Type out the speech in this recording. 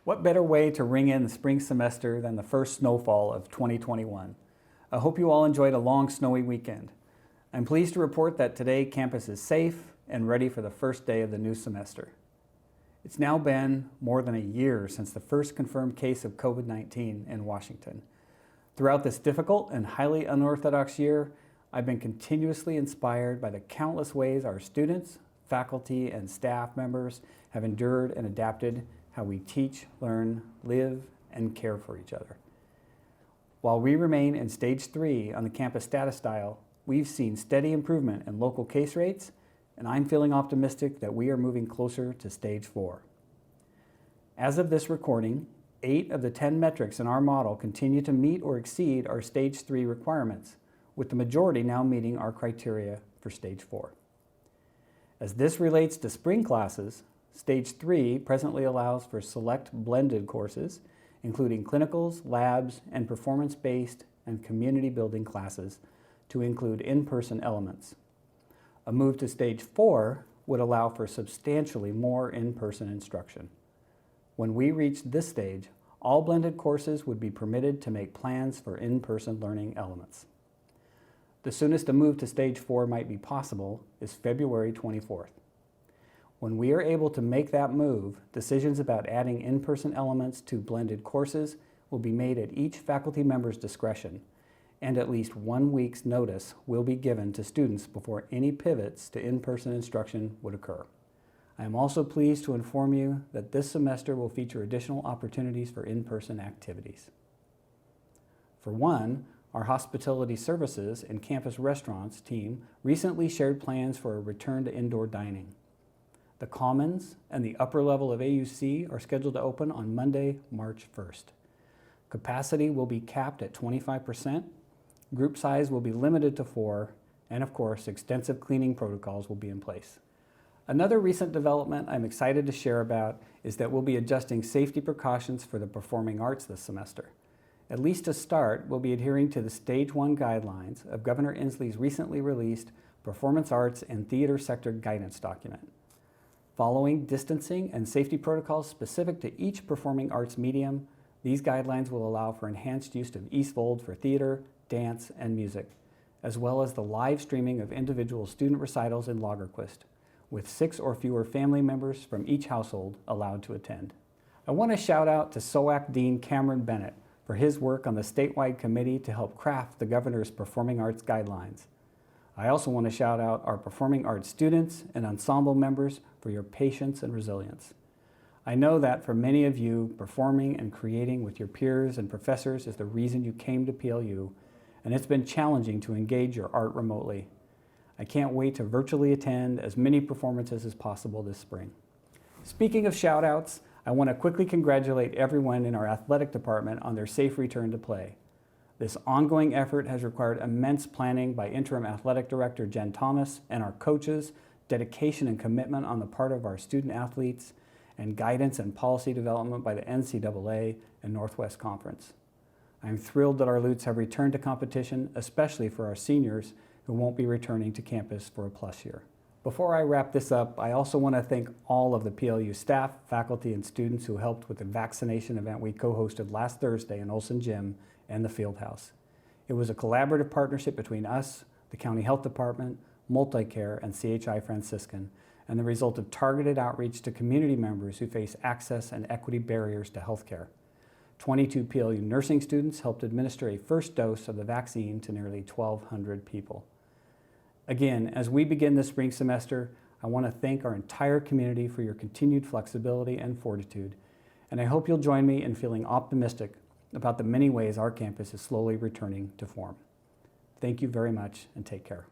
What better way to ring in the spring semester than the first snowfall of 2021? I hope you all enjoyed a long snowy weekend. I'm pleased to report that today campus is safe and ready for the first day of the new semester. It's now been more than a year since the first confirmed case of COVID-19 in Washington. Throughout this difficult and highly unorthodox year, I've been continuously inspired by the countless ways our students, faculty, and staff members have endured and adapted how we teach, learn, live, and care for each other. While we remain in Stage 3 on the campus status dial, we've seen steady improvement in local case rates, and I'm feeling optimistic that we are moving closer to Stage 4. As of this recording, 8 of the 10 metrics in our model continue to meet or exceed our Stage 3 requirements, with the majority now meeting our criteria for Stage 4. As this relates to spring classes, Stage 3 presently allows for select blended courses, including clinicals, labs, and performance-based and community building classes to include in-person elements. A move to Stage 4 would allow for substantially more in-person instruction. When we reach this stage, all blended courses would be permitted to make plans for in-person learning elements. The soonest a move to Stage 4 might be possible is February 24th. When we are able to make that move, decisions about adding in-person elements to blended courses will be made at each faculty member's discretion, and at least 1 week's notice will be given to students before any pivots to in-person instruction would occur. I am also pleased to inform you that this semester will feature additional opportunities for in-person activities. For one, our hospitality services and campus restaurants team recently shared plans for a return to indoor dining. The Commons and the upper level of AUC are scheduled to open on Monday, March 1st. Capacity will be capped at 25%, group size will be limited to 4, and of course, extensive cleaning protocols will be in place. Another recent development I'm excited to share about is that we'll be adjusting safety precautions for the performing arts this semester. At least to start, we'll be adhering to the Stage 1 guidelines of Governor Inslee's recently released Performance Arts and Theater Sector Guidance document. Following distancing and safety protocols specific to each performing arts medium, these guidelines will allow for enhanced use of Eastvold for theater, dance, and music, as well as the live streaming of individual student recitals in Lagerquist, with 6 or fewer family members from each household allowed to attend. I want to shout out to SOAC Dean Cameron Bennett for his work on the statewide committee to help craft the governor's performing arts guidelines. I also want to shout out our performing arts students and ensemble members for your patience and resilience. I know that for many of you, performing and creating with your peers and professors is the reason you came to PLU, and it's been challenging to engage your art remotely. I can't wait to virtually attend as many performances as possible this spring. Speaking of shout outs, I want to quickly congratulate everyone in our athletic department on their safe return to play. This ongoing effort has required immense planning by Interim Athletic Director Jen Thomas and our coaches, dedication and commitment on the part of our student athletes, and guidance and policy development by the NCAA and Northwest Conference. I'm thrilled that our Lutes have returned to competition, especially for our seniors who won't be returning to campus for a plus year. Before I wrap this up, I also want to thank all of the PLU staff, faculty, and students who helped with the vaccination event we co-hosted last Thursday in Olson Gym and the Fieldhouse. It was a collaborative partnership between us, the County Health Department, MultiCare, and CHI Franciscan, and the result of targeted outreach to community members who face access and equity barriers to healthcare. 22 PLU nursing students helped administer a first dose of the vaccine to nearly 1,200 people. Again, as we begin this spring semester, I want to thank our entire community for your continued flexibility and fortitude, and I hope you'll join me in feeling optimistic about the many ways our campus is slowly returning to form. Thank you very much, and take care.